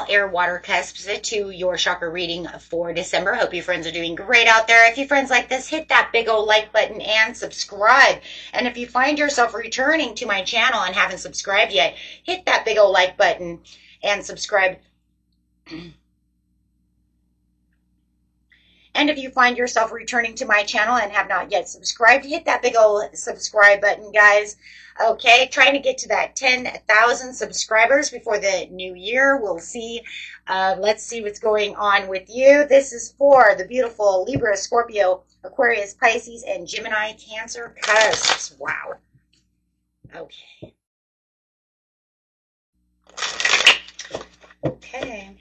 air, water cusps to your chakra reading for December. Hope you friends are doing great out there. If you friends like this, hit that big old like button and subscribe. And if you find yourself returning to my channel and haven't subscribed yet, hit that big old like button and subscribe. And if you find yourself returning to my channel and have not yet subscribed, hit that big old subscribe button, guys. Okay, trying to get to that 10,000 subscribers before the new year. We'll see. Let's see what's going on with you. This is for the beautiful Libra, Scorpio, Aquarius, Pisces, and Gemini, Cancer, cusps. Wow. Okay. Okay.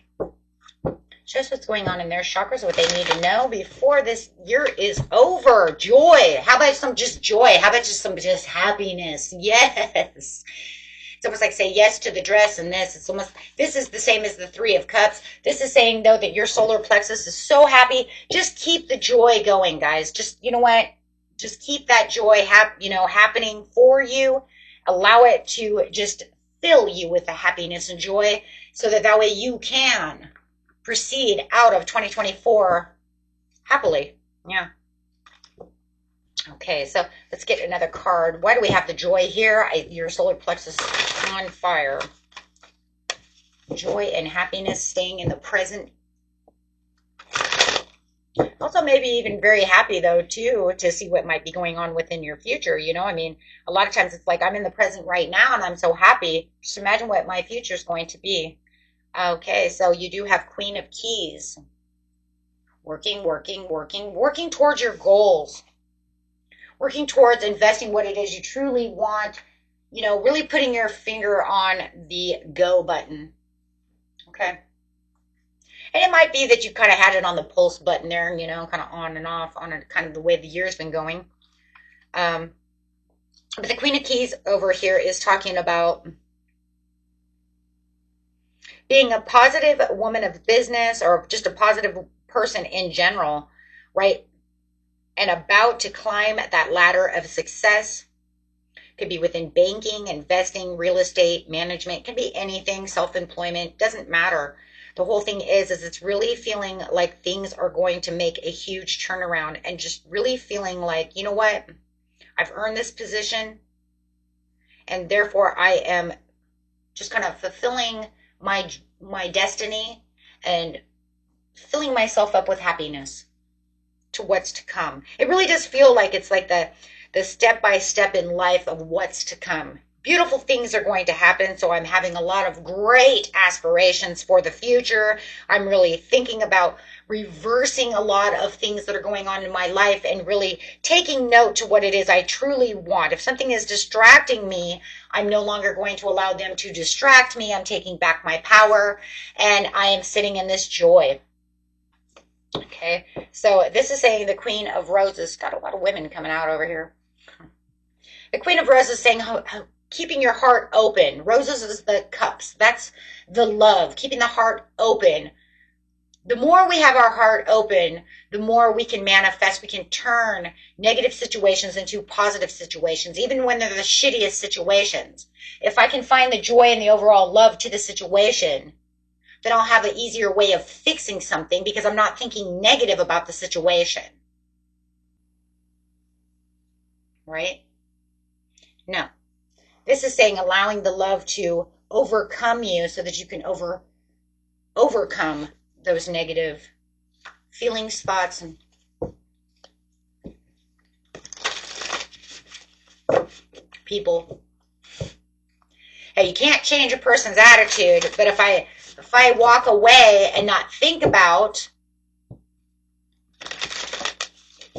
Just what's going on in their chakras, what they need to know before this year is over. Joy. How about some just joy? How about just some just happiness? Yes. It's almost like say yes to the dress and this. It's almost, this is the same as the Three of Cups. This is saying, though, that your solar plexus is so happy. Just keep the joy going, guys. Just, you know what? Just keep that joy happening for you. Allow it to just fill you with the happiness and joy so that way you can proceed out of 2024 happily. Yeah. Okay, so let's get another card. Why do we have the joy here? Your solar plexus on fire. Joy and happiness, staying in the present. Also, maybe even very happy, though, too, to see what might be going on within your future. You know, I mean, a lot of times it's like I'm in the present right now and I'm so happy. Just imagine what my future is going to be. Okay, so you do have Queen of Keys. Working towards your goals. Working towards investing what it is you truly want. You know, really putting your finger on the go button. Okay. And it might be that you kind of had it on the pulse button there, you know, kind of on and off on a, kind of the way the year's been going. But the Queen of Keys over here is talking about being a positive woman of business or just a positive person in general, right? And about to climb that ladder of success. Could be within banking, investing, real estate, management, can be anything, self-employment, doesn't matter. The whole thing is it's really feeling like things are going to make a huge turnaround and just really feeling like, you know what? I've earned this position and therefore I am just kind of fulfilling my destiny and filling myself up with happiness to what's to come. It really does feel like it's like the step-by-step in life of what's to come. Beautiful things are going to happen, so I'm having a lot of great aspirations for the future. I'm really thinking about reversing a lot of things that are going on in my life and really taking note to what it is I truly want. If something is distracting me, I'm no longer going to allow them to distract me. I'm taking back my power, and I am sitting in this joy. Okay, so this is saying the Queen of Roses. Got a lot of women coming out over here. The Queen of Roses saying keeping your heart open. Roses is the cups. That's the love. Keeping the heart open. The more we have our heart open, the more we can manifest. We can turn negative situations into positive situations, even when they're the shittiest situations. If I can find the joy and the overall love to the situation, then I'll have an easier way of fixing something because I'm not thinking negative about the situation. Right? No. This is saying allowing the love to overcome you so that you can overcome those negative feelings, thoughts, and people. Hey, you can't change a person's attitude, but if I walk away and not think about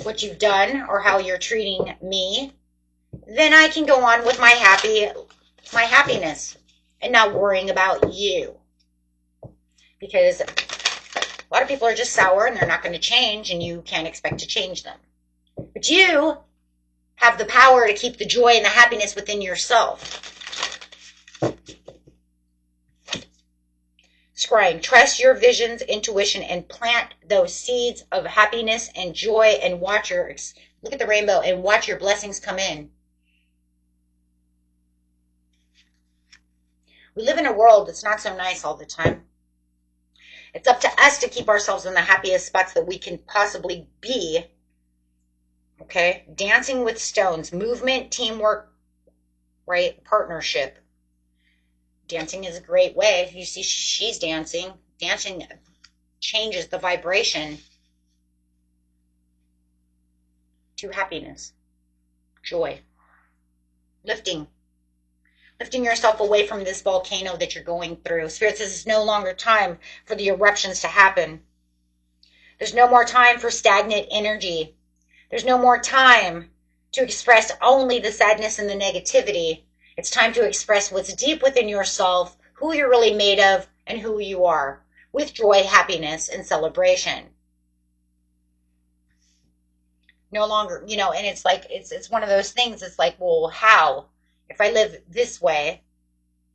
what you've done or how you're treating me, then I can go on with my happiness and not worrying about you. Because a lot of people are just sour and they're not going to change, and you can't expect to change them. But you have the power to keep the joy and the happiness within yourself. Scrying, trust your visions, intuition, and plant those seeds of happiness and joy, and look at the rainbow and watch your blessings come in. We live in a world that's not so nice all the time. It's up to us to keep ourselves in the happiest spots that we can possibly be. Okay? Dancing with stones, movement, teamwork, right? Partnership. Dancing is a great way. You see, she's dancing. Dancing changes the vibration to happiness, joy, lifting yourself away from this volcano that you're going through. Spirit says it's no longer time for the eruptions to happen. There's no more time for stagnant energy. There's no more time to express only the sadness and the negativity. It's time to express what's deep within yourself, who you're really made of, and who you are, with joy, happiness, and celebration. No longer, and it's like, it's one of those things. It's like, well, how? If I live this way,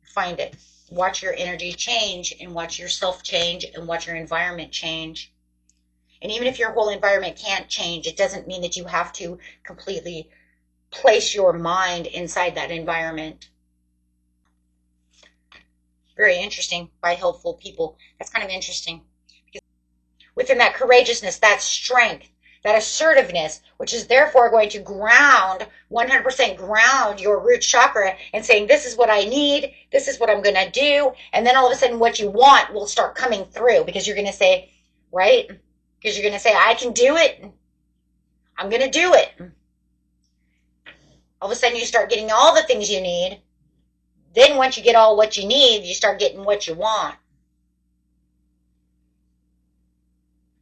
find it. Watch your energy change, and watch yourself change, and watch your environment change. And even if your whole environment can't change, it doesn't mean that you have to completely place your mind inside that environment. Very interesting by helpful people. That's kind of interesting. Because within that courageousness, that strength, that assertiveness, which is therefore going to ground, 100% ground your root chakra and saying, this is what I need, this is what I'm going to do. And then all of a sudden what you want will start coming through, because you're going to say, right? Because you're going to say, I can do it. I'm going to do it. All of a sudden you start getting all the things you need. Then once you get all what you need, you start getting what you want.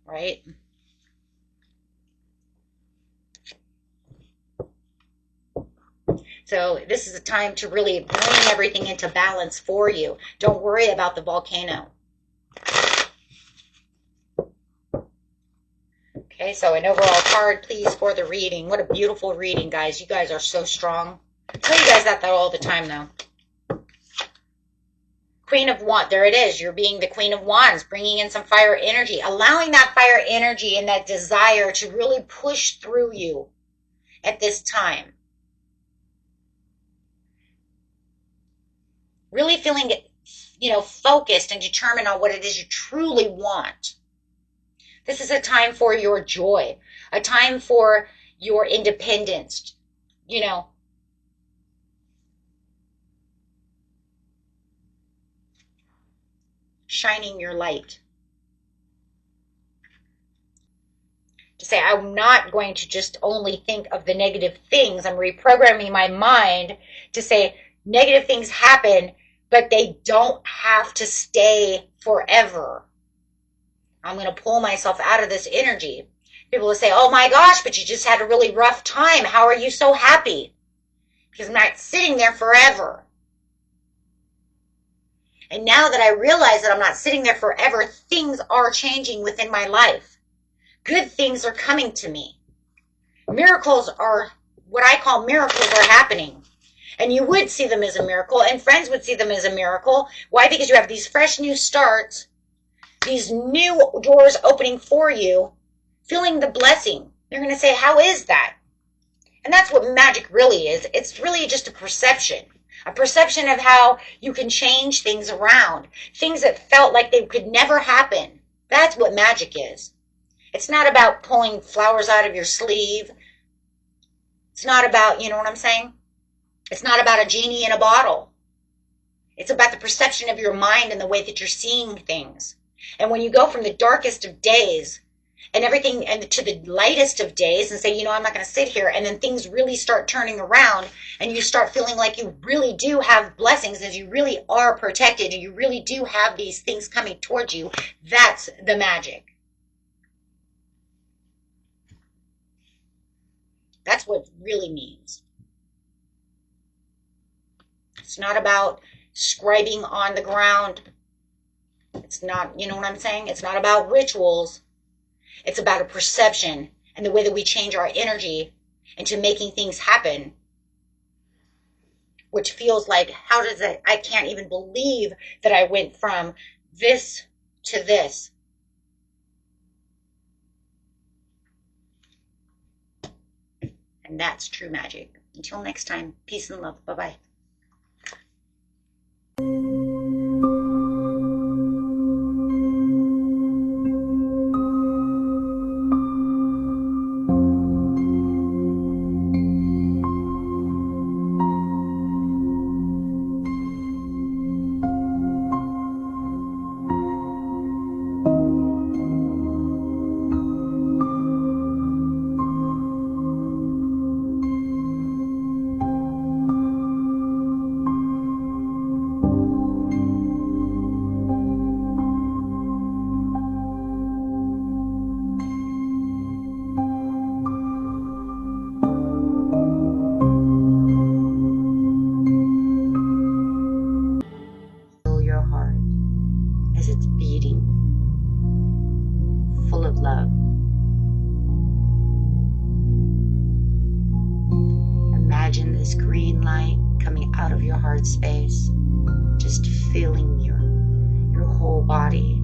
Right? So this is a time to really bring everything into balance for you. Don't worry about the volcano. Okay, so an overall card, please, for the reading. What a beautiful reading, guys. You guys are so strong. I tell you guys that all the time, though. Queen of Wands. There it is. You're being the Queen of Wands, bringing in some fire energy, allowing that fire energy and that desire to really push through you at this time. Really feeling, focused and determined on what it is you truly want. This is a time for your joy, a time for your independence, shining your light. To say, I'm not going to just only think of the negative things. I'm reprogramming my mind to say negative things happen, but they don't have to stay forever. I'm going to pull myself out of this energy. People will say, oh my gosh, but you just had a really rough time. How are you so happy? Because I'm not sitting there forever. And now that I realize that I'm not sitting there forever, things are changing within my life. Good things are coming to me. Miracles are, what I call miracles, are happening. And you would see them as a miracle, and friends would see them as a miracle. Why? Because you have these fresh new starts, these new doors opening for you, feeling the blessing. They're going to say, how is that? And that's what magic really is. It's really just a perception of how you can change things around. Things that felt like they could never happen. That's what magic is. It's not about pulling flowers out of your sleeve. It's not about, you know what I'm saying? It's not about a genie in a bottle. It's about the perception of your mind and the way that you're seeing things. And when you go from the darkest of days and everything and to the lightest of days and say, I'm not going to sit here, and then things really start turning around and you start feeling like you really do have blessings, as you really are protected, and you really do have these things coming towards you, that's the magic. That's what it really means. It's not about scribing on the ground. It's not, you know what I'm saying? It's not about rituals. It's about a perception and the way that we change our energy into making things happen. Which feels like, how does it, I can't even believe that I went from this to this. And that's true magic. Until next time, peace and love. Bye-bye. this green light coming out of your heart space, just filling your whole body.